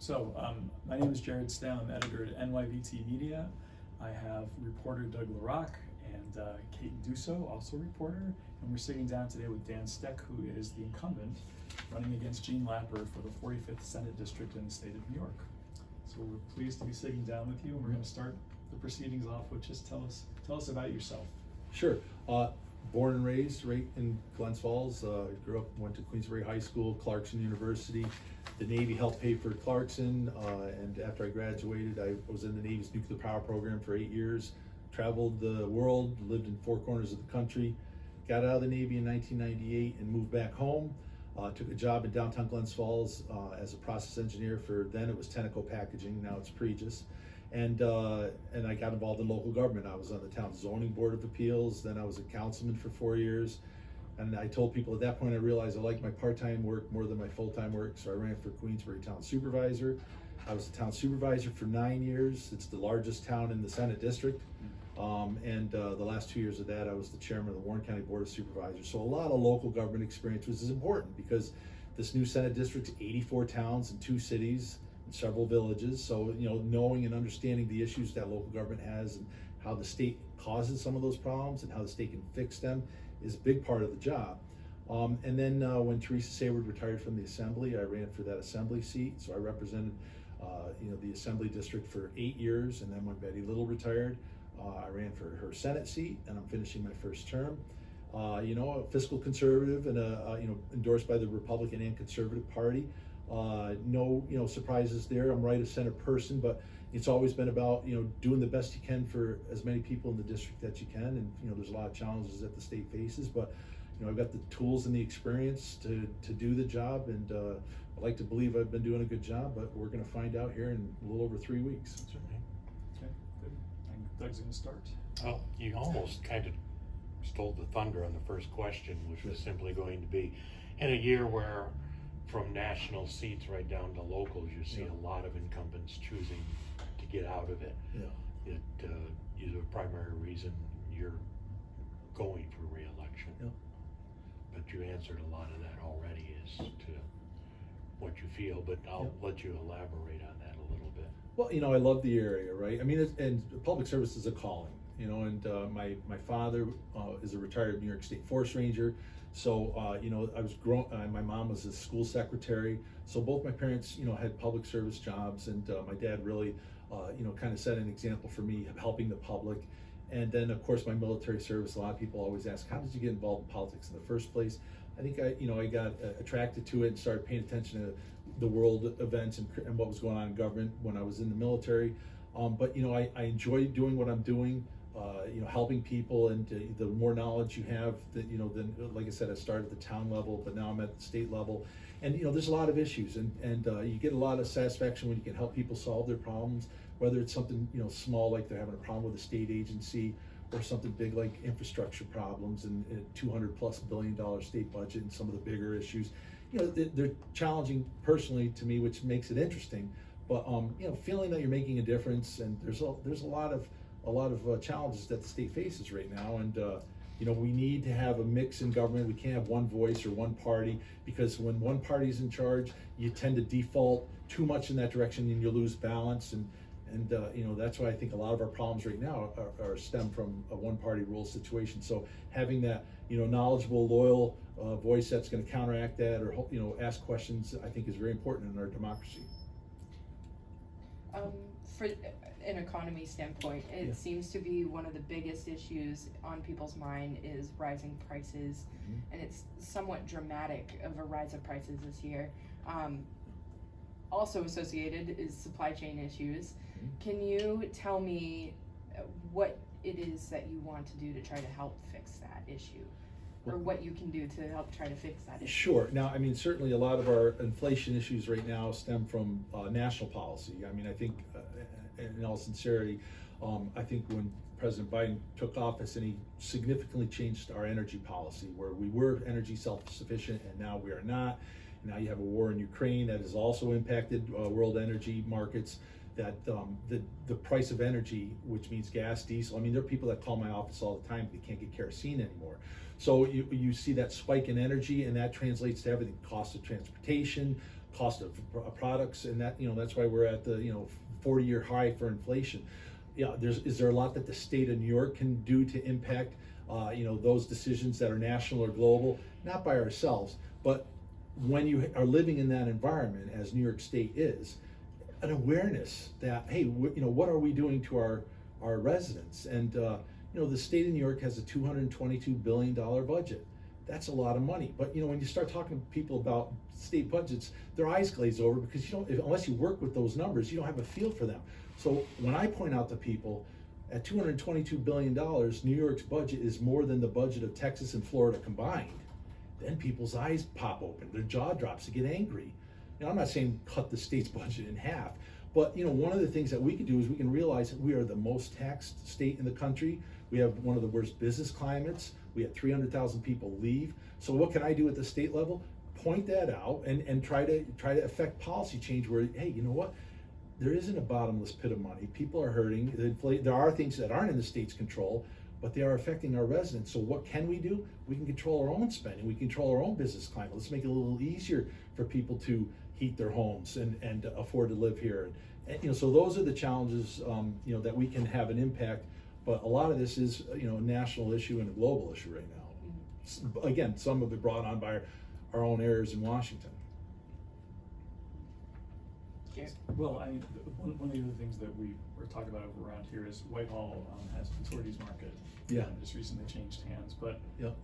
My name is Jared Stec. I'm editor at NYVT Media. I have reporter Doug LaRock and Kate Dusso, also a reporter. And we're sitting down today with Dan Stec, who is the incumbent running against Jean Lapper for the 45th Senate District in the state of New York. So we're pleased to be sitting down with you, and we're going to start the proceedings off with just tell us about yourself. Sure. Born and raised right in Glens Falls. Grew up, went to Queensbury High School, Clarkson University. The Navy helped pay for Clarkson, and after I graduated, I was in the Navy's nuclear power program for 8 years. Traveled the world, lived in 4 corners of the country. Got out of the Navy in 1998 and moved back home. Took a job in downtown Glens Falls as a process engineer for, then it was Tenneco Packaging, now it's Pregis. And I got involved in local government. I was on the town zoning board of appeals. Then I was a councilman for 4 years. And I told people at that point, I realized I liked my part-time work more than my full-time work. So I ran for Queensbury Town Supervisor. I was the town supervisor for 9 years. It's the largest town in the Senate District. The last 2 years of that, I was the chairman of the Warren County Board of Supervisors. So a lot of local government experience, which is important because this new Senate District's 84 towns and 2 cities, several villages. So, knowing and understanding the issues that local government has and how the state causes some of those problems and how the state can fix them is a big part of the job. And then when Teresa Sayward retired from the assembly, I ran for that assembly seat. So I represented, the assembly district for 8 years. And then when Betty Little retired, I ran for her Senate seat, and I'm finishing my first term. A fiscal conservative and endorsed by the Republican and Conservative Party. No surprises there. I'm right of center person, but it's always been about doing the best you can for as many people in the district that you can. And there's a lot of challenges that the state faces, but I've got the tools and the experience to do the job, and I like to believe I've been doing a good job, but we're going to find out here in a little over 3 weeks. Okay, good. And Doug's going to start. Well, you almost kind of stole the thunder on the first question, which was simply going to be, in a year where from national seats right down to locals, you see a lot of incumbents choosing to get out of it. Yeah. It is a primary reason you're going for re-election. Yeah. But you answered a lot of that already as to what you feel, but I'll let you elaborate on that a little bit. Well, I love the area, right? I mean, and public service is a calling, and my father is a retired New York State Forest Ranger. So, I was my mom was a school secretary. So both my parents, had public service jobs, and my dad really, kind of set an example for me of helping the public. And then, of course, my military service. A lot of people always ask, how did you get involved in politics in the first place? I think I got attracted to it and started paying attention to the world events and what was going on in government when I was in the military. But I enjoy doing what I'm doing. Helping people, and the more knowledge you have, then like I said, I started at the town level, but now I'm at the state level, and there's a lot of issues, and you get a lot of satisfaction when you can help people solve their problems, whether it's something small like they're having a problem with a state agency, or something big like infrastructure problems and $200+ billion state budget and some of the bigger issues. They're challenging personally to me, which makes it interesting. But feeling that you're making a difference, and there's a lot of challenges that the state faces right now, and we need to have a mix in government. We can't have one voice or one party, because when one party's in charge, you tend to default too much in that direction and you lose balance, and that's why I think a lot of our problems right now are stem from a one-party rule situation. So having that knowledgeable, loyal voice that's going to counteract that, or ask questions, I think is very important in our democracy. For an economy standpoint, it seems to be one of the biggest issues on people's mind is rising prices, and it's somewhat dramatic of a rise of prices this year. Also associated is supply chain issues. Can you tell me what it is that you want to do to try to help fix that issue? Or what you can do to help try to fix that issue? Sure. Now, I mean, certainly a lot of our inflation issues right now stem from national policy. I mean, I think, in all sincerity, I think when President Biden took office and he significantly changed our energy policy, where we were energy self-sufficient and now we are not. Now you have a war in Ukraine that has also impacted world energy markets. That the price of energy, which means gas, diesel. I mean, there are people that call my office all the time, they can't get kerosene anymore. So you see that spike in energy, and that translates to everything: cost of transportation, cost of products, and that, that's why we're at the 40-year high for inflation. Yeah, is there a lot that the state of New York can do to impact those decisions that are national or global? Not by ourselves, but when you are living in that environment, as New York State is, an awareness that, hey, what are we doing to our residents? And the state of New York has a $222 billion budget. That's a lot of money. But when you start talking to people about state budgets, their eyes glaze over, because unless you work with those numbers, you don't have a feel for them. So when I point out to people, at $222 billion, New York's budget is more than the budget of Texas and Florida combined, then people's eyes pop open, their jaw drops, they get angry. I'm not saying cut the state's budget in half, but one of the things that we can do is we can realize that we are the most taxed state in the country. We have one of the worst business climates. We had 300,000 people leave. So what can I do at the state level? Point that out and try to affect policy change where, hey, you know what? There isn't a bottomless pit of money. People are hurting. There are things that aren't in the state's control, but they are affecting our residents. So what can we do? We can control our own spending. We control our own business climate. Let's make it a little easier for people to heat their homes and afford to live here. And so those are the challenges that we can have an impact. But a lot of this is a national issue and a global issue right now. Again, some of it brought on by our own errors in Washington. Well, one of the other things that we're talking about around here is Whitehall has a Torties Market. Yeah. Just recently changed hands, but Yep.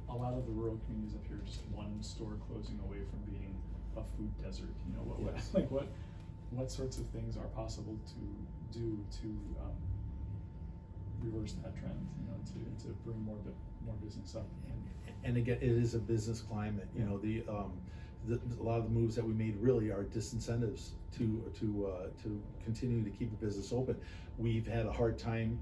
A lot of the rural communities up here are just one store closing away from being a food desert. Yes. What sorts of things are possible to do to reverse that trend? To bring more business up. And again, it is a business climate. A lot of the moves that we made really are disincentives to continue to keep a business open. We've had a hard time.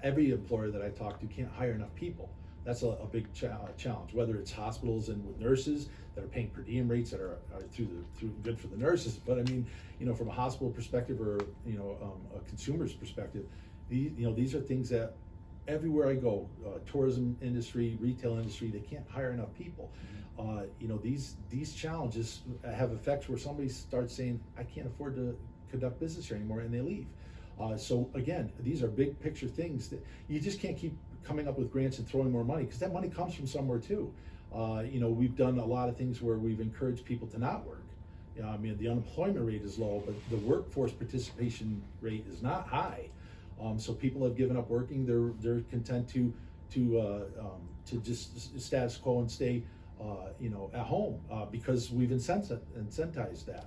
Every employer that I talk to can't hire enough people. That's a big challenge. Whether it's hospitals and with nurses that are paying per diem rates that are through good for the nurses, but I mean, from a hospital perspective or a consumer's perspective, these are things that everywhere I go, tourism industry, retail industry, they can't hire enough people. These challenges have effects where somebody starts saying, I can't afford to conduct business here anymore, and they leave. So again, these are big picture things that you just can't keep coming up with grants and throwing more money, because that money comes from somewhere too. We've done a lot of things where we've encouraged people to not work. The unemployment rate is low, but the workforce participation rate is not high. So people have given up working. They're content to just status quo and stay at home because we've incentivized that.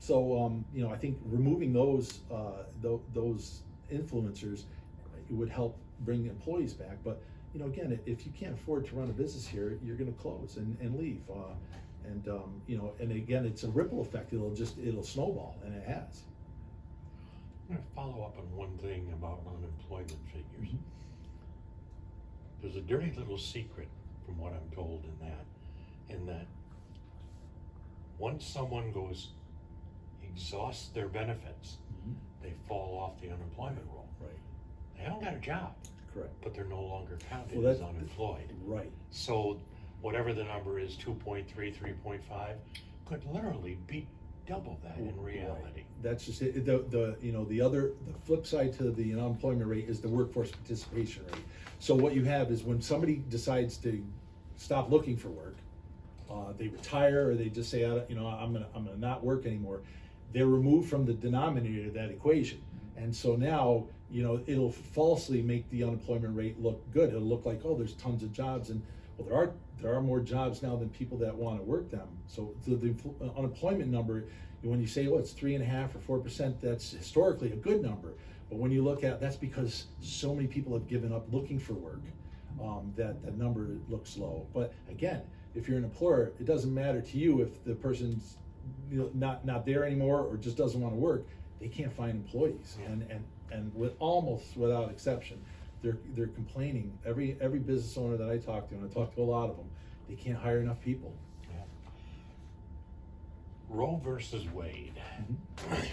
So I think removing those influencers, it would help bring employees back. But again, if you can't afford to run a business here, you're going to close and leave. And again, it's a ripple effect. It'll snowball, and it has. I'm going to follow up on one thing about unemployment figures. Mm-hmm. There's a dirty little secret, from what I'm told, in that once someone exhausts their benefits, Mm-hmm. they fall off the unemployment roll. Right. They haven't got a job. Correct. But they're no longer counted Well, as unemployed. Right. So whatever the number is, 2.3, 3.5, could literally be double that in reality. Right. That's just it. The flip side to the unemployment rate is the workforce participation rate. So what you have is when somebody decides to stop looking for work, they retire, or they just say, I'm gonna not work anymore. They're removed from the denominator of that equation, and so now it'll falsely make the unemployment rate look good. It'll look like, oh, there's tons of jobs, and well, there are more jobs now than people that want to work them. So the unemployment number, when you say, oh, it's 3.5% or 4%, that's historically a good number. But when you look at, that's because so many people have given up looking for work, that number looks low. But again, if you're an employer, it doesn't matter to you if the person's not there anymore or just doesn't want to work. They can't find employees, and almost without exception, they're complaining. Every business owner that I talk to, and I talk to a lot of them, they can't hire enough people. Yeah. Roe versus Wade. Mm-hmm.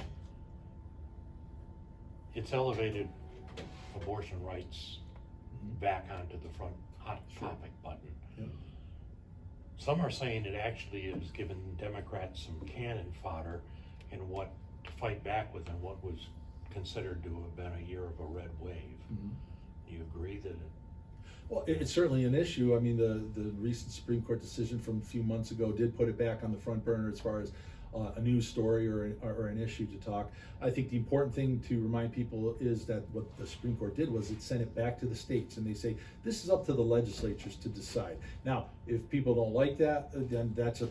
It's elevated abortion rights back onto the front hot topic button. Yep. Some are saying it actually has given Democrats some cannon fodder in what to fight back with and what was considered to have been a year of a red wave. Mhm. Do you agree that Well, it's certainly an issue. I mean, the recent Supreme Court decision from a few months ago did put it back on the front burner as far as a news story or an issue to talk. I think the important thing to remind people is that what the Supreme Court did was it sent it back to the states, and they say this is up to the legislatures to decide. Now, if people don't like that, then that's the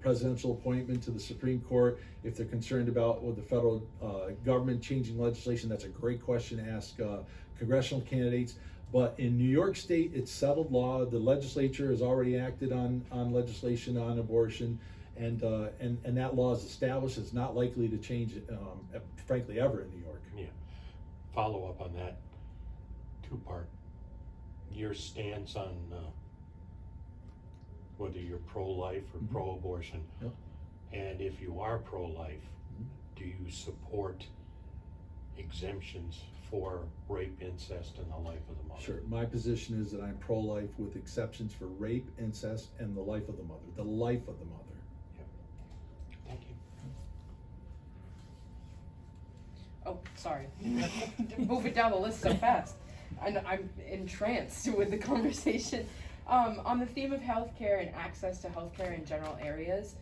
presidential appointment to the Supreme Court. If they're concerned about the federal government changing legislation, that's a great question to ask congressional candidates. But in New York State, it's settled law. The legislature has already acted on legislation on abortion, and that law is established. It's not likely to change, frankly, ever in New York. Yeah. Follow up on that two-part. Your stance on whether you're pro-life or pro-abortion, Yep. and if you are pro-life, do you support exemptions for rape, incest, and the life of the mother? Sure. My position is that I'm pro-life with exceptions for rape, incest, and the life of the mother. The life of the mother. Thank you. Oh, sorry. Moving down the list so fast. I'm entranced with the conversation. On the theme of healthcare and access to healthcare in general areas,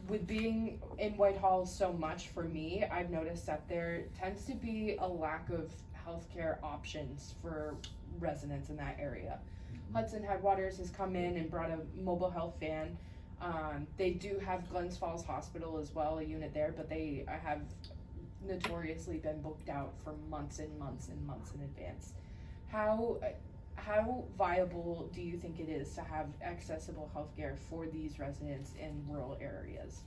with being in Whitehall so much for me, I've noticed that there tends to be a lack of healthcare options for residents in that area. Hudson Headwaters has come in and brought a mobile health van. They do have Glens Falls Hospital as well, a unit there, but they have notoriously been booked out for months and months and months in advance. How viable do you think it is to have accessible healthcare for these residents in rural areas?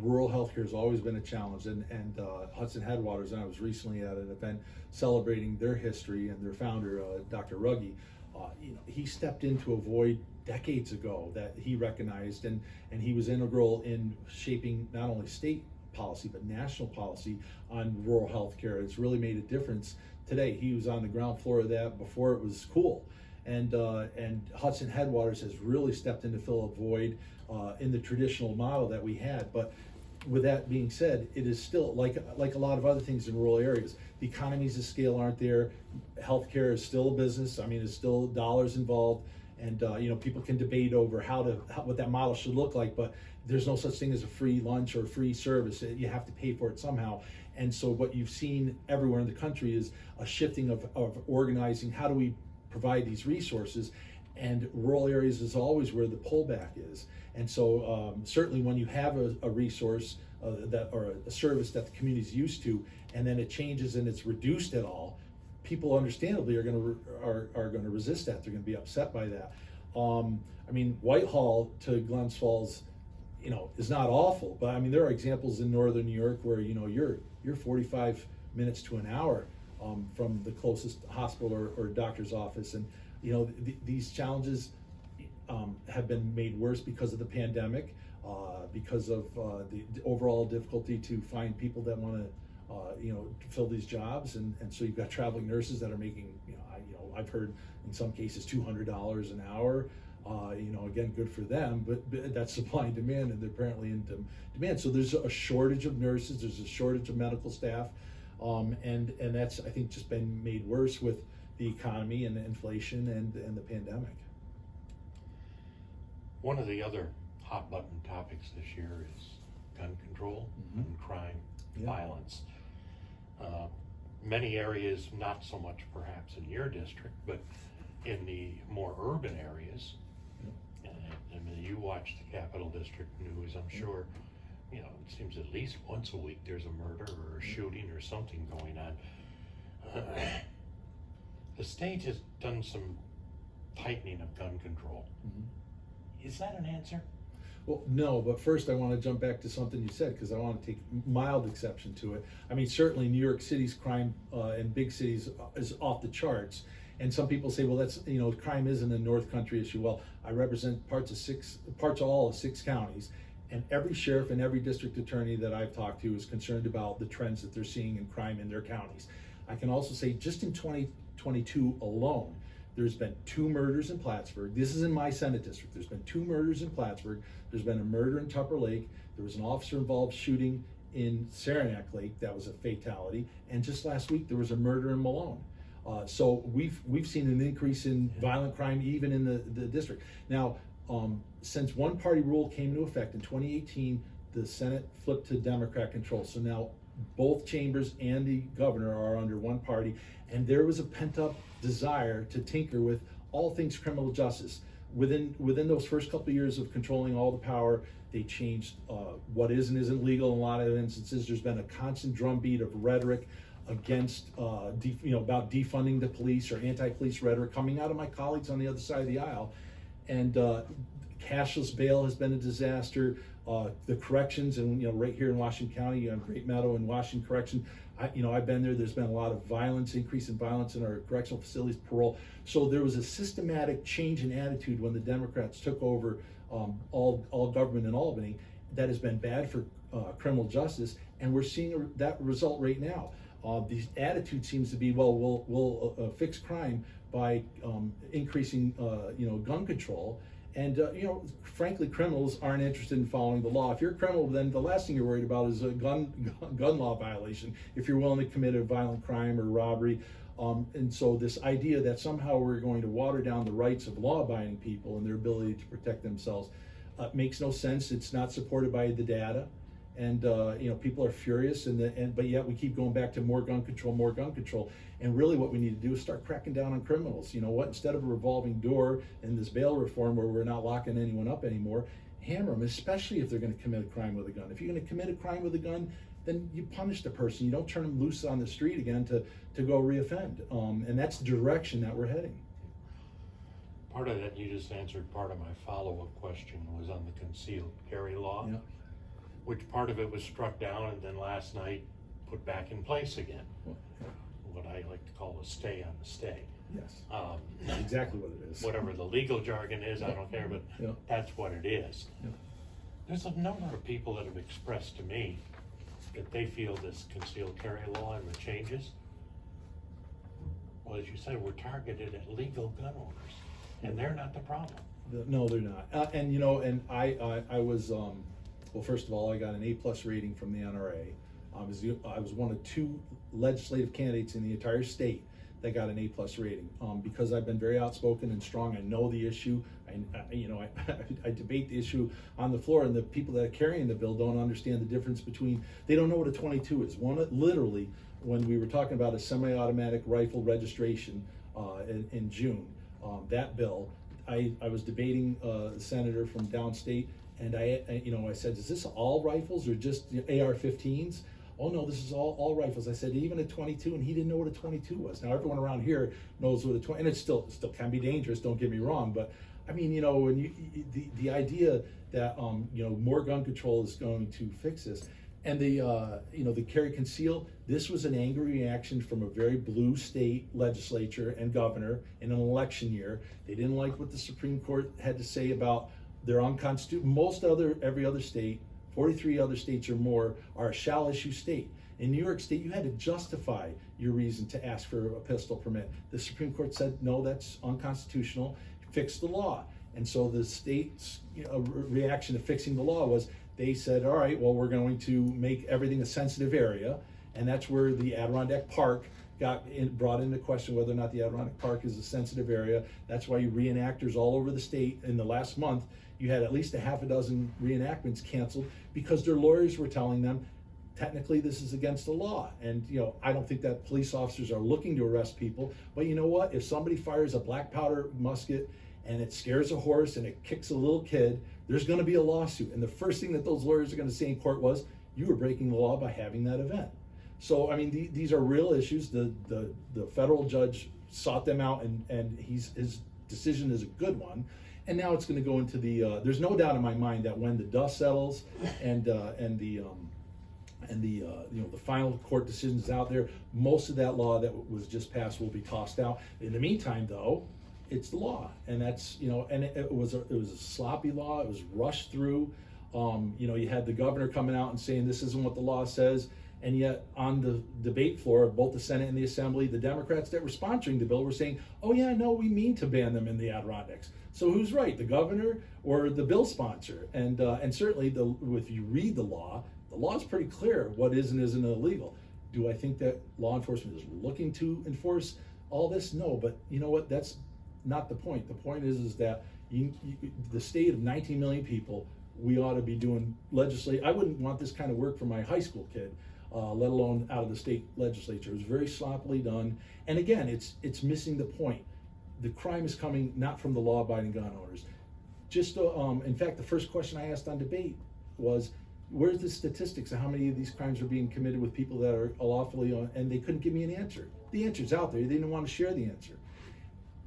Rural healthcare has always been a challenge, and Hudson Headwaters, and I was recently at an event celebrating their history and their founder, Dr. Ruggie. He stepped into a void decades ago that he recognized, and he was integral in shaping not only state policy but national policy on rural healthcare. It's really made a difference. Today, he was on the ground floor of that before it was cool, and Hudson Headwaters has really stepped in to fill a void in the traditional model that we had. But with that being said, it is still like a lot of other things in rural areas. The economies of scale aren't there. Healthcare is still a business. I mean, there's still dollars involved, and people can debate over what that model should look like. But there's no such thing as a free lunch or free service. You have to pay for it somehow. And so what you've seen everywhere in the country is a shifting of organizing. How do we provide these resources? And rural areas is always where the pullback is. And so certainly when you have a resource or a service that the community is used to, and then it changes and it's reduced at all, people understandably are going to resist that. They're going to be upset by that. I mean, Whitehall to Glens Falls, is not awful, but I mean there are examples in northern New York where you're 45 minutes to an hour from the closest hospital or doctor's office, and these challenges have been made worse because of the pandemic, because of the overall difficulty to find people that want to fill these jobs, and so you've got traveling nurses that are making I've heard in some cases $200 an hour. Again, good for them, but that's supply and demand, and they're apparently in demand. So there's a shortage of nurses, there's a shortage of medical staff, and that's, I think, just been made worse with the economy and the inflation and the pandemic. One of the other hot button topics this year is gun control and crime, violence. Many areas, not so much perhaps in your district, but in the more urban areas. I mean, you watch the Capital District news, I'm sure, it seems at least once a week there's a murder or a shooting or something going on. The state has done some tightening of gun control. Is that an answer? Well, no, but first I want to jump back to something you said, because I want to take mild exception to it. I mean, certainly New York City's crime in big cities is off the charts. And some people say, well, that's, crime isn't a North Country issue. Well, I represent parts of all of 6 counties, and every sheriff and every district attorney that I've talked to is concerned about the trends that they're seeing in crime in their counties. I can also say just in 2022 alone, There's been 2 murders in Plattsburgh. This is in my Senate district. There's been 2 murders in Plattsburgh. There's been a murder in Tupper Lake. There was an officer-involved shooting in Saranac Lake. That was a fatality. And just last week, there was a murder in Malone. So we've seen an increase in violent crime even in the district. Now, since one-party rule came into effect in 2018, the Senate flipped to Democrat control. So now both chambers and the governor are under one party, and there was a pent-up desire to tinker with all things criminal justice. Within those first couple of years of controlling all the power, they changed what is and isn't legal in a lot of instances. There's been a constant drumbeat of rhetoric against, about defunding the police or anti-police rhetoric coming out of my colleagues on the other side of the aisle. And cashless bail has been a disaster. The corrections, and right here in Washington County, Great Meadow and Washington Correction, I've been there. There's been a lot of violence, increase in violence in our correctional facilities, parole. So there was a systematic change in attitude when the Democrats took over all government in Albany. That has been bad for criminal justice, and we're seeing that result right now. The attitude seems to be, well, we'll fix crime by increasing, gun control. And, frankly, criminals aren't interested in following the law. If you're a criminal, then the last thing you're worried about is a gun law violation if you're willing to commit a violent crime or robbery. And so this idea that somehow we're going to water down the rights of law-abiding people and their ability to protect themselves makes no sense. It's not supported by the data. And people are furious, but yet we keep going back to more gun control. And really, what we need to do is start cracking down on criminals. You know what? Instead of a revolving door in this bail reform where we're not locking anyone up anymore, hammer them, especially if they're going to commit a crime with a gun. If you're going to commit a crime with a gun, then you punish the person. You don't turn them loose on the street again to go reoffend. And that's the direction that we're heading. Part of that, you just answered part of my follow-up question, was on the concealed carry law. Yeah. Which part of it was struck down and then last night put back in place again. Well, yeah. What I like to call a stay on the stay. Yes. That's exactly what it is. Whatever the legal jargon is, I don't care, but that's what it is. Yeah. There's a number of people that have expressed to me that they feel this concealed carry law and the changes, well, as you said, we're targeted at legal gun owners, and they're not the problem. No, they're not. And I was. Well, first of all, I got an A+ rating from the NRA. I was one of 2 legislative candidates in the entire state that got an A+ rating because I've been very outspoken and strong. I know the issue. I debate the issue on the floor, and the people that are carrying the bill don't understand the difference between. They don't know what a 22 is. Literally, when we were talking about a semi-automatic rifle registration in June, that bill, I was debating a senator from downstate. And I said, is this all rifles or just AR-15s? Oh no, this is all rifles. I said, even a 22, and he didn't know what a 22 was. Now everyone around here knows what a 20, and it still can be dangerous. Don't get me wrong, but I mean, when the idea that more gun control is going to fix this, and the carry conceal. This was an angry reaction from a very blue state legislature and governor in an election year. They didn't like what the Supreme Court had to say about. They're unconstitutional. Every other state, 43 other states or more, are a shall issue state. In New York State, you had to justify your reason to ask for a pistol permit. The Supreme Court said, no, that's unconstitutional, fix the law. And so the state's reaction to fixing the law was, they said, all right, well, we're going to make everything a sensitive area. And that's where the Adirondack Park brought into question whether or not the Adirondack Park is a sensitive area. That's why you reenactors all over the state in the last month, you had at least a half a dozen reenactments canceled because their lawyers were telling them, technically this is against the law. And I don't think that police officers are looking to arrest people, but you know what? If somebody fires a black powder musket and it scares a horse and it kicks a little kid, there's going to be a lawsuit. And the first thing that those lawyers are going to say in court was, you were breaking the law by having that event. So, I mean, these are real issues. The federal judge sought them out, and his decision is a good one. And now it's going to go into the. There's no doubt in my mind that when the dust settles and the final court decision is out there, most of that law that was just passed will be tossed out. In the meantime, though, it's the law, and that's and it was a sloppy law. It was rushed through. You had the governor coming out and saying this isn't what the law says. And yet, on the debate floor of both the Senate and the Assembly, the Democrats that were sponsoring the bill were saying, oh yeah, no, we mean to ban them in the Adirondacks. So who's right, the governor or the bill sponsor? And certainly, if you read the law is pretty clear what is and isn't illegal. Do I think that law enforcement is looking to enforce all this? No, but you know what, that's not the point. The point is that the state of 19 million people, we ought to be doing legislate. I wouldn't want this kind of work for my high school kid, let alone out of the state legislature. It was very sloppily done. And again, it's missing the point. The crime is coming not from the law-abiding gun owners. In fact, the first question I asked on debate was, where's the statistics of how many of these crimes are being committed with people that are lawfully on, and they couldn't give me an answer. The answer's out there. They didn't want to share the answer.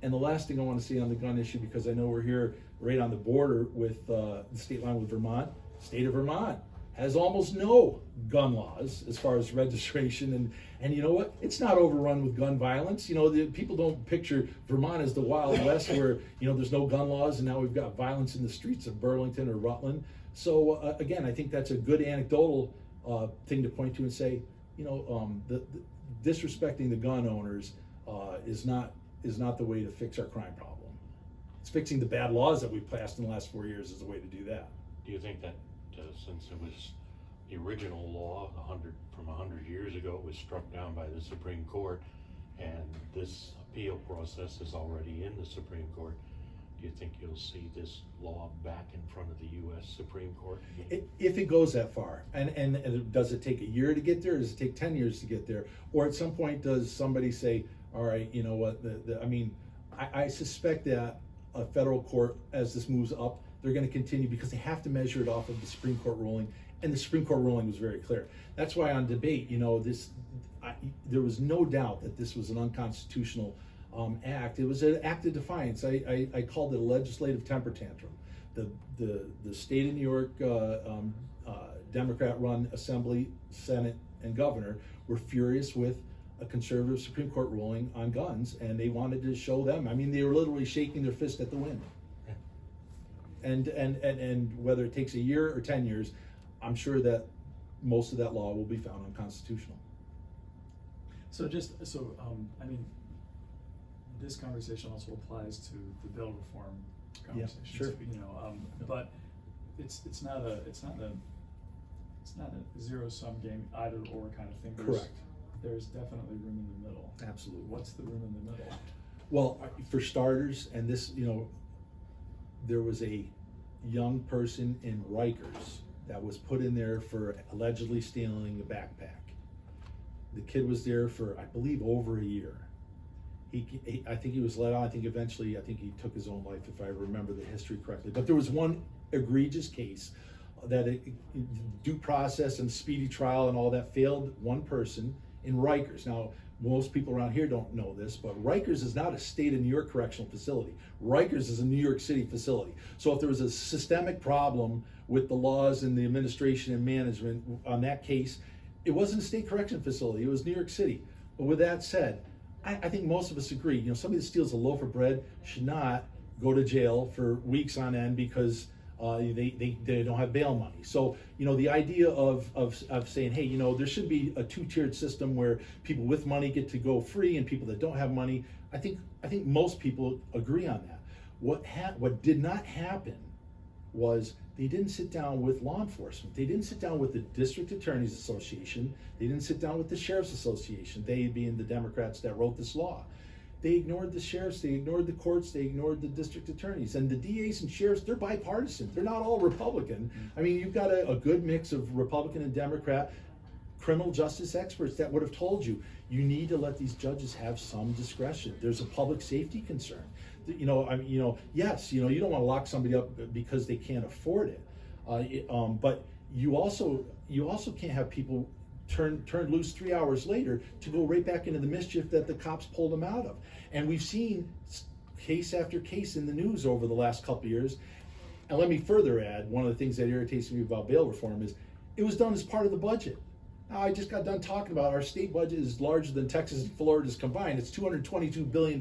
And the last thing I want to say on the gun issue, because I know we're here right on the border with the state line with Vermont, state of Vermont has almost no gun laws as far as registration, and you know what? It's not overrun with gun violence. You know, people don't picture Vermont as the Wild West where, you know, there's no gun laws and now we've got violence in the streets of Burlington or Rutland. So again, I think that's a good anecdotal thing to point to and say, you know, the disrespecting the gun owners is not the way to fix our crime problem. It's fixing the bad laws that we've passed in the last 4 years is the way to do that. Do you think that since it was the original law 100 years ago, it was struck down by the Supreme Court, and this appeal process is already in the Supreme Court, do you think you'll see this law back in front of the U.S. Supreme Court? If it goes that far, and does it take a year to get there, or does it take 10 years to get there? Or at some point does somebody say, all right, you know what, I suspect that a federal court, as this moves up, they're going to continue because they have to measure it off of the Supreme Court ruling, and the Supreme Court ruling was very clear. That's why on debate, you know, there was no doubt that this was an unconstitutional act. It was an act of defiance. I called it a legislative temper tantrum. The state of New York Democrat-run Assembly, Senate, and governor were furious with a conservative Supreme Court ruling on guns, and they wanted to show them. I mean, they were literally shaking their fist at the wind. And whether it takes a year or 10 years, I'm sure that most of that law will be found unconstitutional. I mean, this conversation also applies to the bill reform conversation. Yeah, sure. You know, but it's not a zero sum game either or kind of thing. Correct. There's definitely room in the middle. Absolutely. What's the room in the middle? Well, for starters, and this, you know, there was a young person in Rikers that was put in there for allegedly stealing a backpack. The kid was there for, I believe, over a year. I think he was let out. I think eventually, he took his own life, if I remember the history correctly. But there was one egregious case that due process and speedy trial and all that failed one person in Rikers. Now, most people around here don't know this, but Rikers is not a state of New York correctional facility. Rikers is a New York City facility. So if there was a systemic problem with the laws and the administration and management on that case, it wasn't a state correction facility, it was New York City. But with that said, I think most of us agree, you know, somebody that steals a loaf of bread should not go to jail for weeks on end because they don't have bail money. So, you know, the idea of saying, hey, you know, there should be a two-tiered system where people with money get to go free and people that don't have money, I think most people agree on that. What did not happen was they didn't sit down with law enforcement. They didn't sit down with the District Attorneys Association. They didn't sit down with the Sheriff's Association, they being the Democrats that wrote this law. They ignored the sheriffs, they ignored the courts, they ignored the district attorneys. And the DAs and sheriffs, they're bipartisan. They're not all Republican. I mean, you've got a good mix of Republican and Democrat criminal justice experts that would have told you, you need to let these judges have some discretion. There's a public safety concern. You know, I mean, you know, yes, you know, you don't want to lock somebody up because they can't afford it. But you also can't have people turn loose 3 hours later to go right back into the mischief that the cops pulled them out of. And we've seen case after case in the news over the last couple of years. And let me further add, one of the things that irritates me about bail reform is it was done as part of the budget. I just got done talking about our state budget is larger than Texas and Florida's combined. It's $222 billion.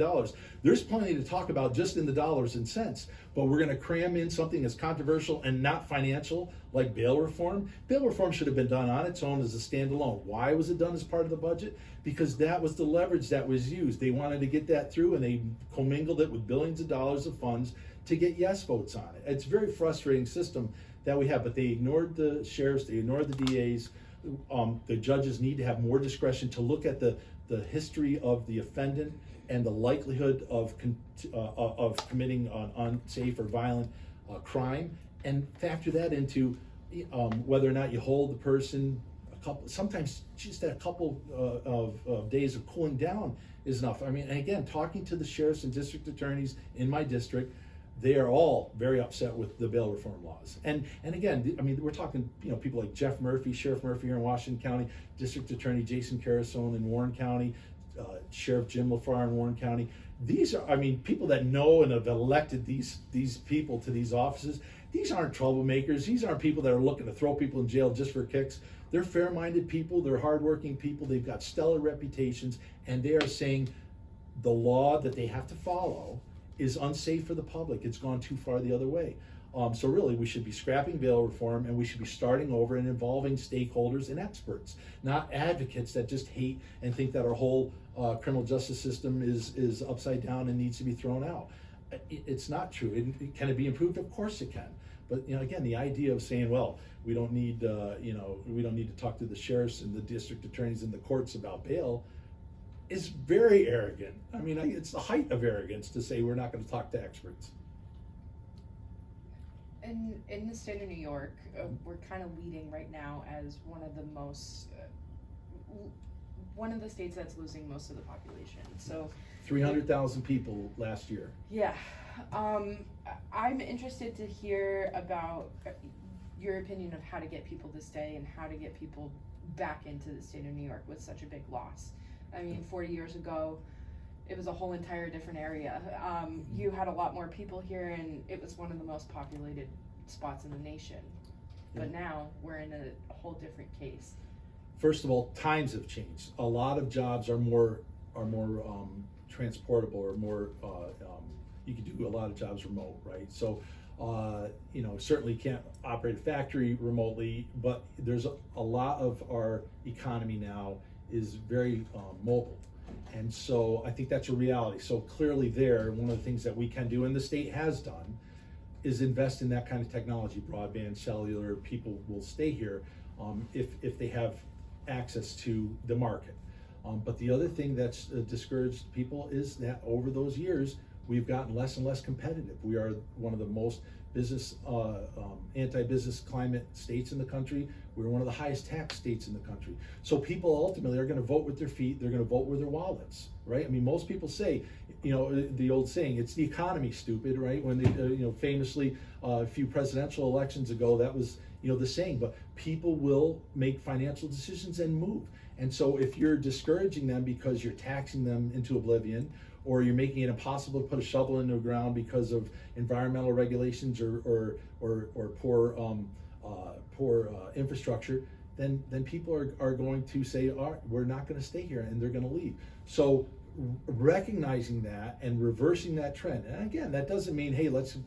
There's plenty to talk about just in the dollars and cents, but we're going to cram in something that's controversial and not financial, like bail reform. Bail reform should have been done on its own as a standalone. Why was it done as part of the budget? Because that was the leverage that was used. They wanted to get that through, and they commingled it with billions of dollars of funds to get yes votes on it. It's a very frustrating system that we have, but they ignored the sheriffs, they ignored the DAs. The judges need to have more discretion to look at the history of the offendant and the likelihood of committing an unsafe or violent crime, and factor that into whether or not you hold the person sometimes just a couple of days of cooling down is enough. I mean, and again, talking to the sheriffs and district attorneys in my district, they are all very upset with the bail reform laws. And again, I mean, we're talking, people like Jeff Murphy, Sheriff Murphy here in Washington County, District Attorney Jason Carasone in Warren County, Sheriff Jim LaFar in Warren County. These are, people that know and have elected these people to these offices. These aren't troublemakers. These aren't people that are looking to throw people in jail just for kicks. They're fair-minded people. They're hardworking people. They've got stellar reputations, and they are saying the law that they have to follow is unsafe for the public. It's gone too far the other way. So really, we should be scrapping bail reform, and we should be starting over and involving stakeholders and experts, not advocates that just hate and think that our whole criminal justice system is upside down and needs to be thrown out. It's not true. Can it be improved? Of course it can. But again, the idea of saying, well, we don't need we don't need to talk to the sheriffs and the district attorneys and the courts about bail is very arrogant. I mean, it's the height of arrogance to say we're not going to talk to experts. And in the state of New York, we're kind of leading right now as one of the most, one of the states that's losing most of the population. So 300,000 people last year. Yeah. I'm interested to hear about your opinion of how to get people to stay and how to get people back into the state of New York with such a big loss. I mean, 40 years ago, it was a whole entire different area. You had a lot more people here, and it was one of the most populated spots in the nation. But now we're in a whole different case. First of all, times have changed. A lot of jobs are more transportable, or more. You can do a lot of jobs remote, right? So, certainly can't operate a factory remotely, but there's a lot of our economy now is very mobile. And so I think that's a reality. So clearly there, one of the things that we can do, and the state has done, is invest in that kind of technology, broadband, cellular. People will stay here if they have access to the market. But the other thing that's discouraged people is that over those years, we've gotten less and less competitive. We are one of the most anti-business climate states in the country. We're one of the highest tax states in the country. So people ultimately are going to vote with their feet. They're going to vote with their wallets, right? I mean, most people say, the old saying, it's the economy, stupid, right? When they, famously, a few presidential elections ago, that was, the saying. But people will make financial decisions and move. And so if you're discouraging them because you're taxing them into oblivion, or you're making it impossible to put a shovel into the ground because of environmental regulations or poor infrastructure, then people are going to say, all right, we're not going to stay here, and they're going to leave. So recognizing that and reversing that trend, and again, that doesn't mean, hey, let's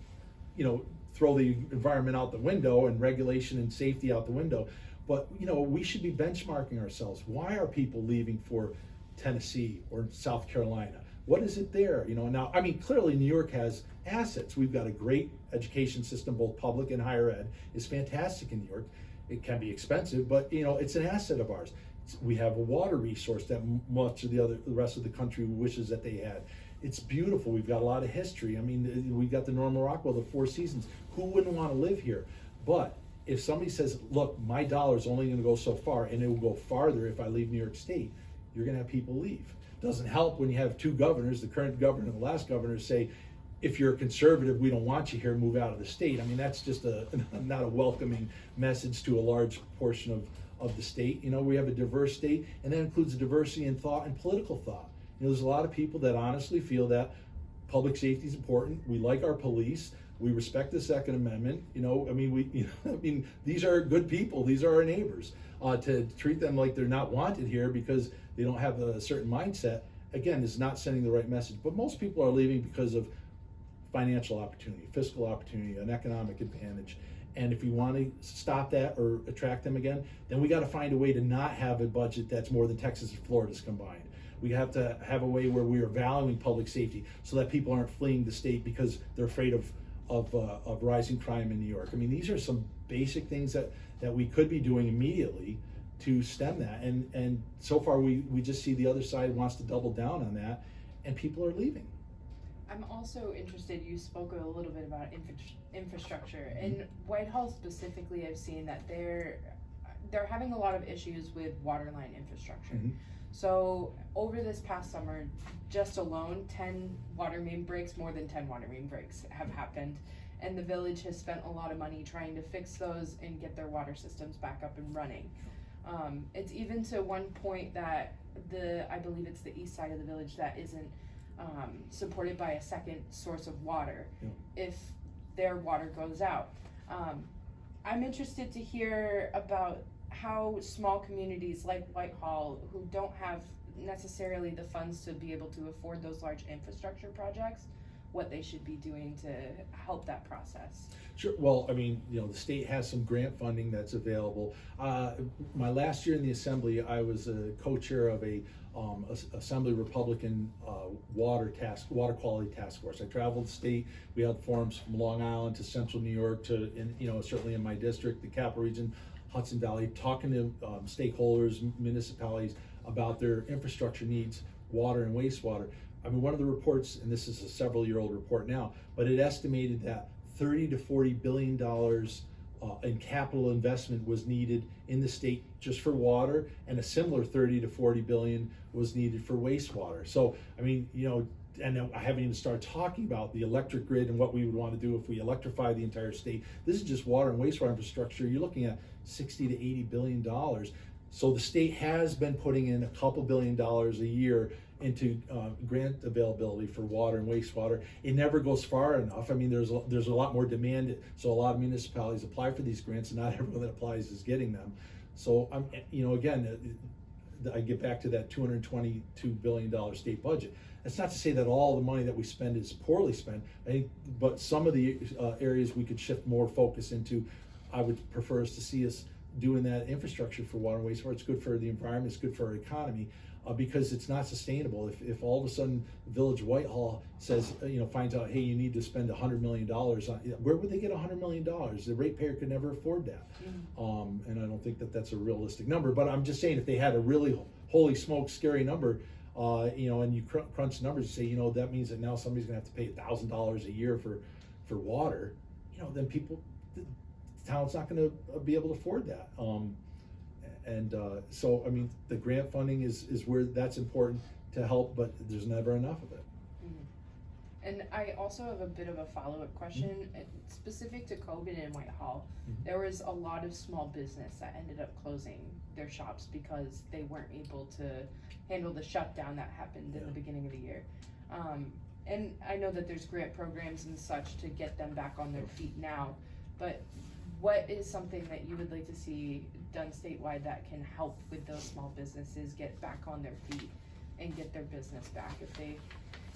throw the environment out the window and regulation and safety out the window, but we should be benchmarking ourselves. Why are people leaving for Tennessee or South Carolina? What is it there? Now, I mean, clearly New York has assets. We've got a great education system, both public and higher ed. It's fantastic in New York. It can be expensive, but it's an asset of ours. We have a water resource that much of the rest of the country wishes that they had. It's beautiful. We've got a lot of history. I mean, we got the Norman Rockwell, the Four Seasons. Who wouldn't want to live here? But if somebody says, look, my dollar's only going to go so far, and it will go farther if I leave New York State, you're going to have people leave. Doesn't help when you have two governors, the current governor and the last governor, say, if you're a conservative, we don't want you here, move out of the state. I mean, that's just not a welcoming message to a large portion of the state. We have a diverse state, and that includes a diversity in thought and political thought. There's a lot of people that honestly feel that public safety is important. We like our police. We respect the Second Amendment. I mean, these are good people. These are our neighbors. To treat them like they're not wanted here because they don't have a certain mindset, again, is not sending the right message. But most people are leaving because of financial opportunity, fiscal opportunity, an economic advantage. And if we want to stop that or attract them again, then we got to find a way to not have a budget that's more than Texas and Florida's combined. We have to have a way where we are valuing public safety so that people aren't fleeing the state because they're afraid of rising crime in New York. I mean, these are some basic things that we could be doing immediately to stem that. And so far we just see the other side wants to double down on that, and people are leaving. I'm also interested, you spoke a little bit about infrastructure. In Whitehall specifically, I've seen that they're having a lot of issues with water line infrastructure. Mm-hmm. So over this past summer, just alone, 10 water main breaks, more than 10 water main breaks have happened. And the village has spent a lot of money trying to fix those and get their water systems back up and running. It's even to one point that I believe it's the east side of the village that isn't supported by a second source of water if their water goes out. I'm interested to hear about how small communities like Whitehall, who don't have necessarily the funds to be able to afford those large infrastructure projects, what they should be doing to help that process. Sure. Well, I mean, the state has some grant funding that's available. My last year in the assembly, I was a co-chair of a Assembly Republican water quality task force. I traveled the state. We had forums from Long Island to Central New York to, certainly in my district, the Capital Region, Hudson Valley, talking to stakeholders, municipalities about their infrastructure needs, water and wastewater. I mean, one of the reports, and this is a several-year-old report now, but it estimated that $30 to $40 billion in capital investment was needed in the state just for water, and a similar 30 to 40 billion was needed for wastewater. So, I mean, and I haven't even started talking about the electric grid and what we would want to do if we electrify the entire state. This is just water and wastewater infrastructure. You're looking at 60 to 80 billion dollars. So the state has been putting in a couple $2 billion a year into grant availability for water and wastewater. It never goes far enough. I mean, there's a lot more demand, so a lot of municipalities apply for these grants, and not everyone that applies is getting them. So again, I get back to that $222 billion state budget. That's not to say that all the money that we spend is poorly spent. I think, but some of the areas we could shift more focus into. I would prefer us to see us doing that infrastructure for water and wastewater. It's good for the environment. It's good for our economy. Because it's not sustainable. If all of a sudden Village Whitehall says, finds out, hey, you need to spend $100 million on, where would they get $100 million? The ratepayer could never afford that. And I don't think that that's a realistic number, but I'm just saying if they had a really holy smoke scary number, and you crunch numbers, say, that means that now somebody's gonna have to pay $1,000 a year for water, then the town's not gonna be able to afford that. So, I mean, the grant funding is where that's important to help, but there's never enough of it. And I also have a bit of a follow-up question. Specific to COVID in Whitehall, there was a lot of small business that ended up closing their shops because they weren't able to handle the shutdown that happened in the beginning of the year. And I know that there's grant programs and such to get them back on their feet now, but what is something that you would like to see done statewide that can help with those small businesses get back on their feet and get their business back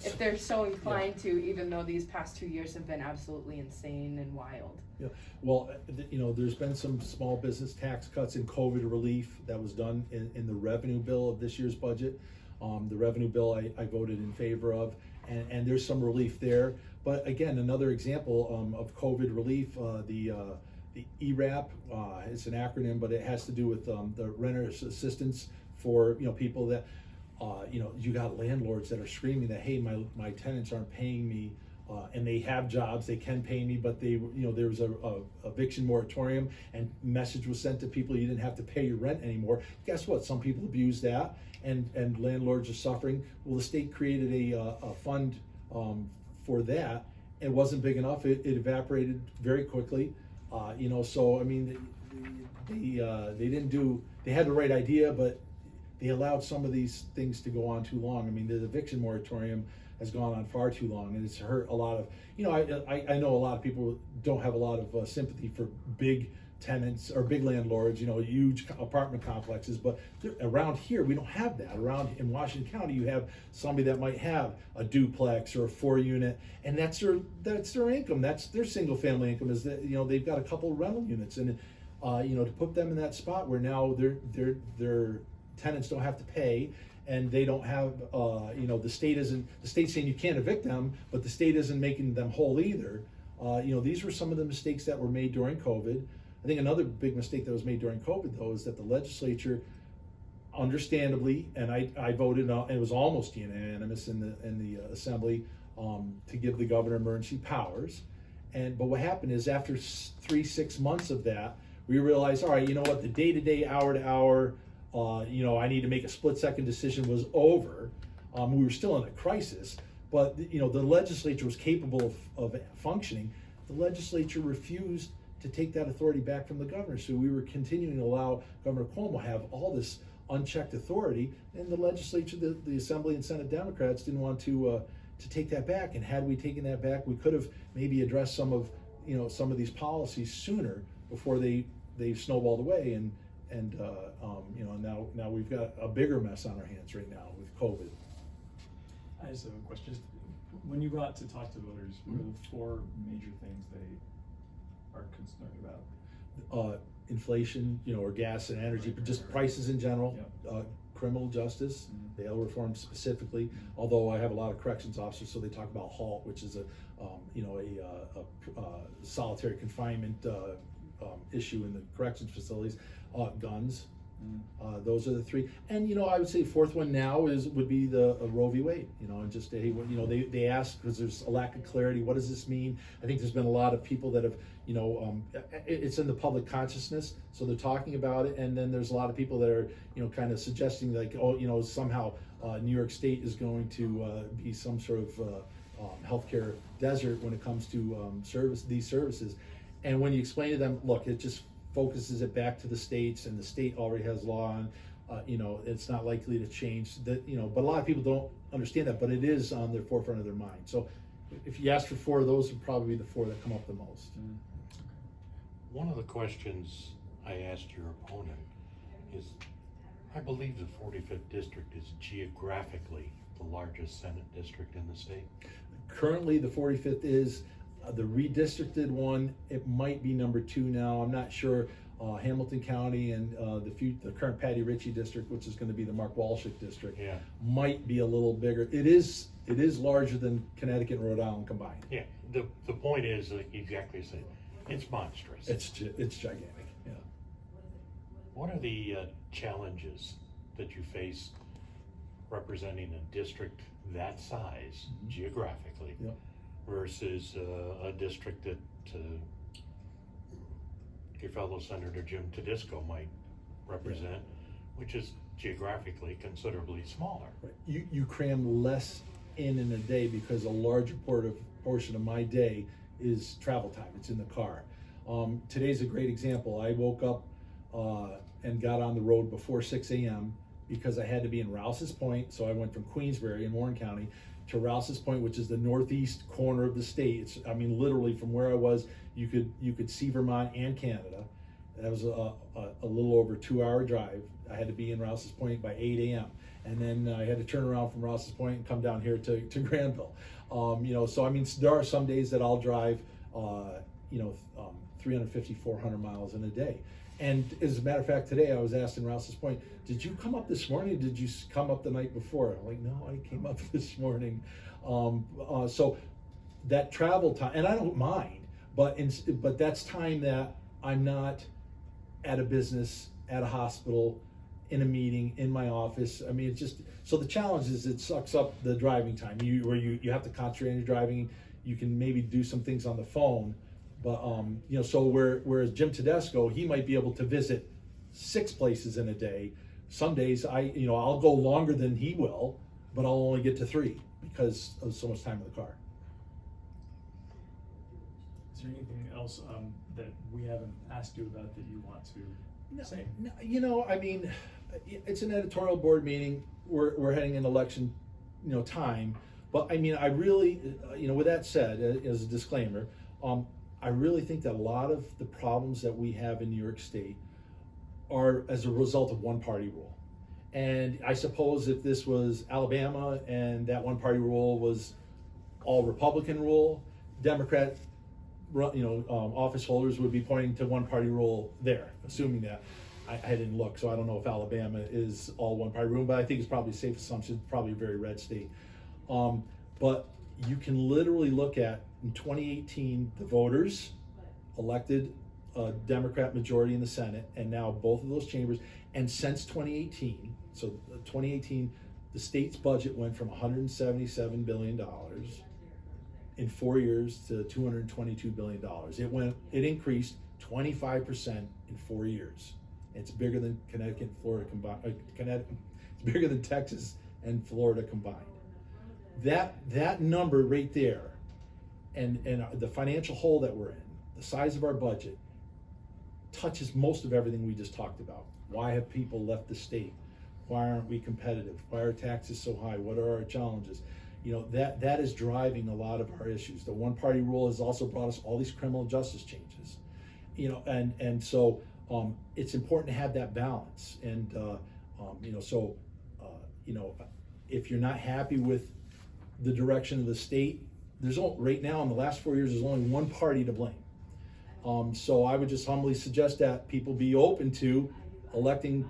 if they're so inclined to, even though these past 2 years have been absolutely insane and wild? Yeah, well, there's been some small business tax cuts and COVID relief that was done in the revenue bill of this year's budget. The revenue bill I voted in favor of, and there's some relief there. But again, another example of COVID relief, the ERAP, it's an acronym, but it has to do with the renter's assistance for people that you got landlords that are screaming that, hey, my tenants aren't paying me, and they have jobs, they can pay me, but there was a eviction moratorium, and message was sent to people, you didn't have to pay your rent anymore. Guess what? Some people abuse that, and landlords are suffering. Well, the state created a fund for that. It wasn't big enough. It evaporated very quickly. So I mean, they had the right idea, but they allowed some of these things to go on too long. I mean, the eviction moratorium has gone on far too long, and it's hurt a lot of, I know a lot of people don't have a lot of sympathy for big tenants or big landlords, huge apartment complexes, but around here we don't have that. Around in Washington County, you have somebody that might have a duplex or a 4-unit, and that's their income. That's their single family income, is that they've got a couple rental units, and to put them in that spot where now their tenants don't have to pay, and they don't have the state's saying you can't evict them, but the state isn't making them whole either. These were some of the mistakes that were made during COVID. I think another big mistake that was made during COVID, though, is that the legislature, understandably, and I voted, it was almost unanimous in the assembly, to give the governor emergency powers. But what happened is, after 3-6 months of that, we realized, all right, you know what, the day-to-day, hour-to-hour, I need to make a split-second decision was over. We were still in a crisis, but the legislature was capable of functioning. The legislature refused to take that authority back from the governor. So we were continuing to allow Governor Cuomo have all this unchecked authority, and the legislature, the Assembly and Senate Democrats didn't want to take that back. And had we taken that back, we could have maybe addressed some of these policies sooner before they snowballed away. And now we've got a bigger mess on our hands right now with COVID. I just have a question. When you go out to talk to voters, what are the 4 major things they are concerned about? Inflation, or gas and energy, but just prices in general. Yep. Criminal justice, bail reform specifically. Although I have a lot of corrections officers, so they talk about HALT, which is a solitary confinement issue in the corrections facilities. Guns. Those are the 3, and I would say 4th one now would be the Roe v. Wade. And just they ask, because there's a lack of clarity. What does this mean? I think there's been a lot of people that have it's in the public consciousness, so they're talking about it, and then there's a lot of people that are kind of suggesting, like, somehow New York State is going to be some sort of healthcare desert when it comes to these services. And when you explain to them, look, it just focuses it back to the states, and the state already has law on, it's not likely to change that, but a lot of people don't understand that, but it is on the forefront of their mind. So if you ask for 4 of those, would probably be the 4 that come up the most. One of the questions I asked your opponent is, I believe the 45th district is geographically the largest Senate district in the state. Currently, the 45th is. The redistricted one, it might be number 2 now. I'm not sure. Hamilton County and the current Patty Ritchie district, which is going to be the Mark Walshik district, might be a little bigger. It is larger than Connecticut and Rhode Island combined. Yeah. The point is, like you exactly said, it's monstrous. It's gigantic. Yeah. What are the challenges that you face representing a district that size geographically? Yep. Versus a district that your fellow Senator Jim Tedisco might represent, which is geographically considerably smaller. Right. You cram less in a day, because a larger portion of my day is travel time. It's in the car. Today's a great example. I woke up and got on the road before 6 a.m. because I had to be in Rouse's Point. So I went from Queensbury in Warren County to Rouse's Point, which is the northeast corner of the state. Literally from where I was, you could see Vermont and Canada. That was a little over 2-hour drive. I had to be in Rouse's Point by 8 a.m. And then I had to turn around from Rouse's Point and come down here to Granville. So there are some days that I'll drive 350, 400 miles in a day. And as a matter of fact, today I was asked in Rouse's Point, did you come up this morning or did you come up the night before? I'm like, no, I came up this morning. So that travel time, and I don't mind, but that's time that I'm not at a business, at a hospital, in a meeting, in my office. It's just, so the challenge is it sucks up the driving time. You have to concentrate on your driving. You can maybe do some things on the phone. But so whereas Jim Tedesco, he might be able to visit 6 places in a day. Some days I'll go longer than he will, but I'll only get to 3 because of so much time in the car. Is there anything else that we haven't asked you about that you want to say? No, it's an editorial board meeting. We're heading in election, time. But I mean, I really, with that said, as a disclaimer, I really think that a lot of the problems that we have in New York State are as a result of one party rule. And I suppose if this was Alabama and that one party rule was all Republican rule, Democrat, office holders would be pointing to one party rule there, assuming that. I didn't look, so I don't know if Alabama is all one party rule, but I think it's probably a safe assumption, probably a very red state. But you can literally look at, in 2018, the voters elected a Democrat majority in the Senate, and now both of those chambers, and since 2018, so 2018, the state's budget went from $177 billion in 4 years to $222 billion. It increased 25% in 4 years. It's bigger than Connecticut and Florida combined. It's bigger than Texas and Florida combined. That number right there, and the financial hole that we're in, the size of our budget, touches most of everything we just talked about. Why have people left the state? Why aren't we competitive? Why are taxes so high? What are our challenges? That is driving a lot of our issues. The one party rule has also brought us all these criminal justice changes. So it's important to have that balance. And if you're not happy with the direction of the state, right now in the last 4 years, there's only one party to blame. So I would just humbly suggest that people be open to electing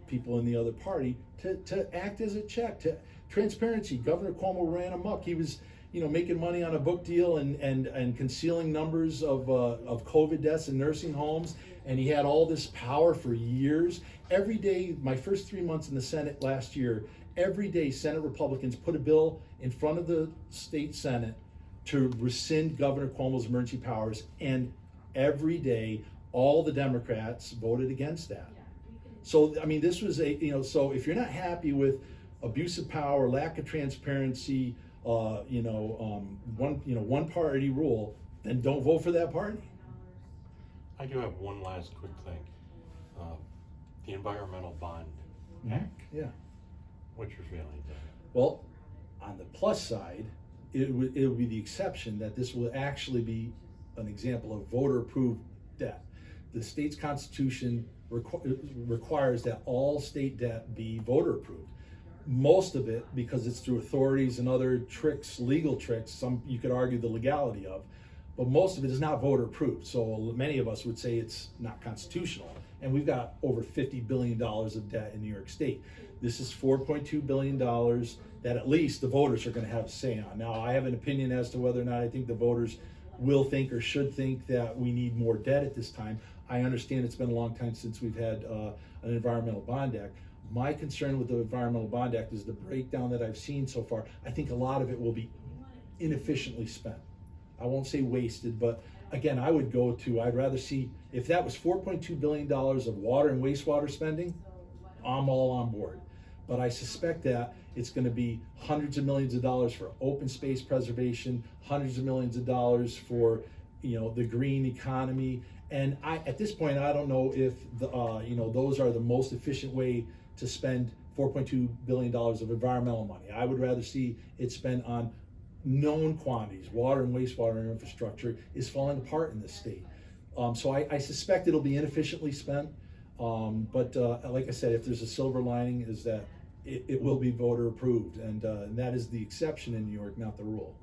people in the other party to act as a check, to transparency. Governor Cuomo ran amok. He was making money on a book deal and concealing numbers of COVID deaths in nursing homes, and he had all this power for years. Every day, my first 3 months in the Senate last year, every day Senate Republicans put a bill in front of the state Senate to rescind Governor Cuomo's emergency powers, and every day all the Democrats voted against that. So I mean, this was so if you're not happy with abuse of power, lack of transparency, one party rule, then don't vote for that party. I do have one last quick thing. The Environmental Bond Act. Yeah. What's your feeling there? Well, on the plus side, it would be the exception that this will actually be an example of voter-approved debt. The state's constitution requires that all state debt be voter-approved. Most of it, because it's through authorities and other tricks, legal tricks, some you could argue the legality of, but most of it is not voter approved. So many of us would say it's not constitutional. And we've got over $50 billion of debt in New York State. This is $4.2 billion that at least the voters are going to have a say on. Now, I have an opinion as to whether or not I think the voters will think or should think that we need more debt at this time. I understand it's been a long time since we've had an Environmental Bond Act. My concern with the Environmental Bond Act is the breakdown that I've seen so far. I think a lot of it will be inefficiently spent. I won't say wasted, but again, I'd rather see, if that was $4.2 billion of water and wastewater spending, I'm all on board. But I suspect that it's going to be hundreds of millions of dollars for open space preservation, hundreds of millions of dollars for, the green economy. And at this point, I don't know if those are the most efficient way to spend $4.2 billion of environmental money. I would rather see it spent on known quantities. Water and wastewater infrastructure is falling apart in this state. So I suspect it'll be inefficiently spent. But like I said, if there's a silver lining, is that it will be voter approved. And that is the exception in New York, not the rule.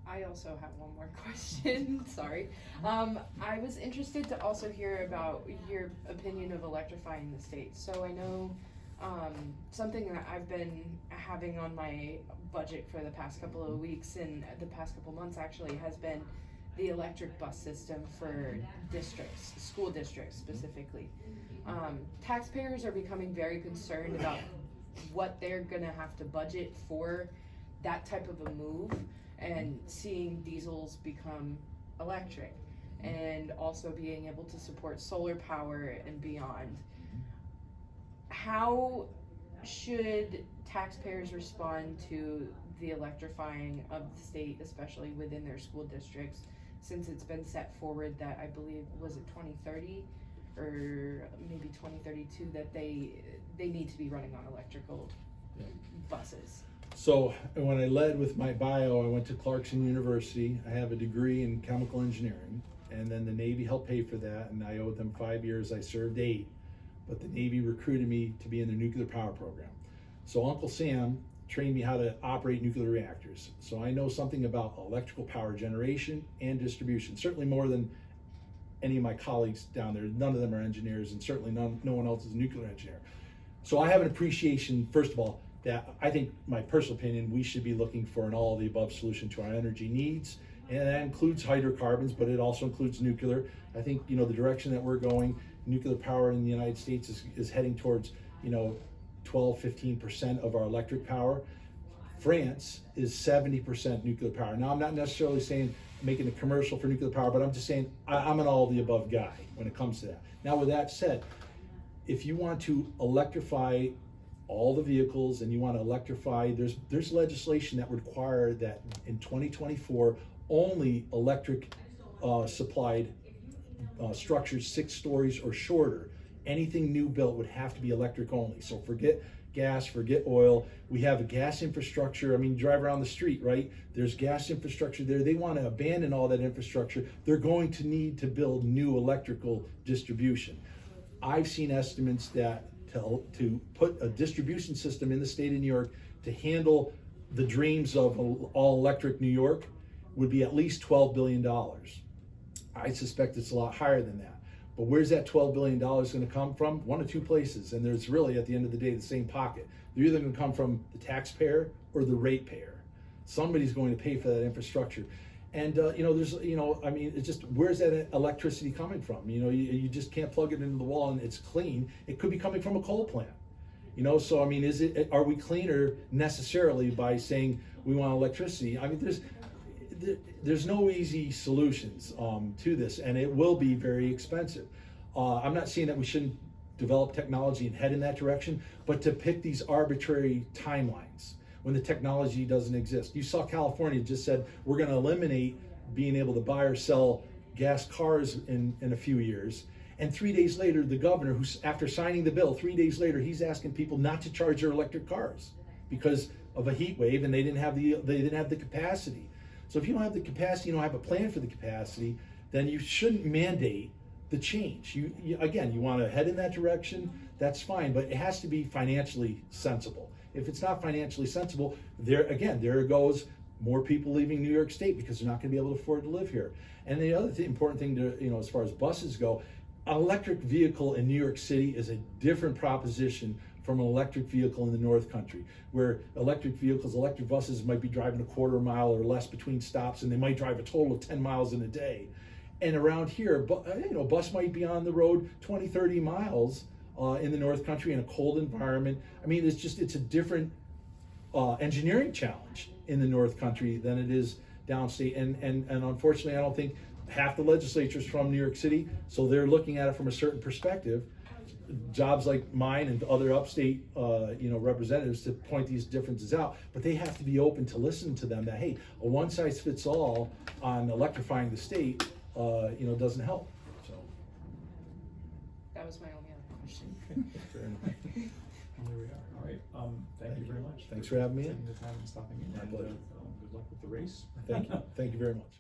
I also have one more question. Sorry. I was interested to also hear about your opinion of electrifying the state. So I know something that I've been having on my budget for the past couple of weeks and the past couple months actually has been the electric bus system for districts, school districts specifically. Taxpayers are becoming very concerned about what they're gonna have to budget for that type of a move, and seeing diesels become electric, and also being able to support solar power and beyond. How should taxpayers respond to the electrifying of the state, especially within their school districts, since it's been set forward that I believe, was it 2030 or maybe 2032, that they need to be running on electrical buses? So when I led with my bio, I went to Clarkson University. I have a degree in chemical engineering, and then the Navy helped pay for that, and I owed them 5 years. I served 8, but the Navy recruited me to be in their nuclear power program. So Uncle Sam trained me how to operate nuclear reactors. So I know something about electrical power generation and distribution, certainly more than any of my colleagues down there. None of them are engineers, and certainly no one else is a nuclear engineer. So I have an appreciation, first of all, that I think, my personal opinion, we should be looking for an all of the above solution to our energy needs. And that includes hydrocarbons, but it also includes nuclear. I think, the direction that we're going, nuclear power in the United States is heading towards, 12-15% of our electric power. France is 70% nuclear power. Now, I'm not necessarily saying making a commercial for nuclear power, but I'm just saying I'm an all of the above guy when it comes to that. Now, with that said, if you want to electrify all the vehicles and you want to electrify, there's legislation that would require that in 2024 only electric supplied structures 6 stories or shorter, anything new built would have to be electric only. So forget gas, forget oil. We have a gas infrastructure. I mean, drive around the street, right? There's gas infrastructure there. They want to abandon all that infrastructure. They're going to need to build new electrical distribution. I've seen estimates that to put a distribution system in the state of New York to handle the dreams of all electric New York would be at least $12 billion. I suspect it's a lot higher than that. But where's that $12 billion going to come from? One of 2 places, and there's really, at the end of the day, the same pocket. They're either going to come from the taxpayer or the ratepayer. Somebody's going to pay for that infrastructure. And, there's, it's just, where's that electricity coming from? You just can't plug it into the wall and it's clean. It could be coming from a coal plant. So, I mean, are we cleaner necessarily by saying we want electricity? I mean, there's no easy solutions to this, and it will be very expensive. I'm not saying that we shouldn't develop technology and head in that direction, but to pick these arbitrary timelines when the technology doesn't exist. You saw California just said, we're going to eliminate being able to buy or sell gas cars in a few years. And 3 days later, the governor, who's after signing the bill, 3 days later, he's asking people not to charge their electric cars because of a heat wave, and they didn't have the capacity. So if you don't have the capacity, you don't have a plan for the capacity, then you shouldn't mandate the change. You want to head in that direction, that's fine, but it has to be financially sensible. If it's not financially sensible, there goes more people leaving New York State because they're not going to be able to afford to live here. And the other important thing to, as far as buses go, an electric vehicle in New York City is a different proposition from an electric vehicle in the North Country, where electric buses might be driving a quarter mile or less between stops, and they might drive a total of 10 miles in a day. And around here, bus might be on the road 20, 30 miles in the North Country in a cold environment. I mean, it's a different engineering challenge in the North Country than it is downstate. And unfortunately, I don't think half the legislature's from New York City, so they're looking at it from a certain perspective. Jobs like mine and other upstate representatives to point these differences out, but they have to be open to listen to them, that hey, a one size fits all on electrifying the state doesn't help. So That was my only other question. fair enough. And there we are. All right. Thank you very much. Thanks for having me in. Taking the time and stopping in. My And pleasure. good luck with the race. Thank you very much.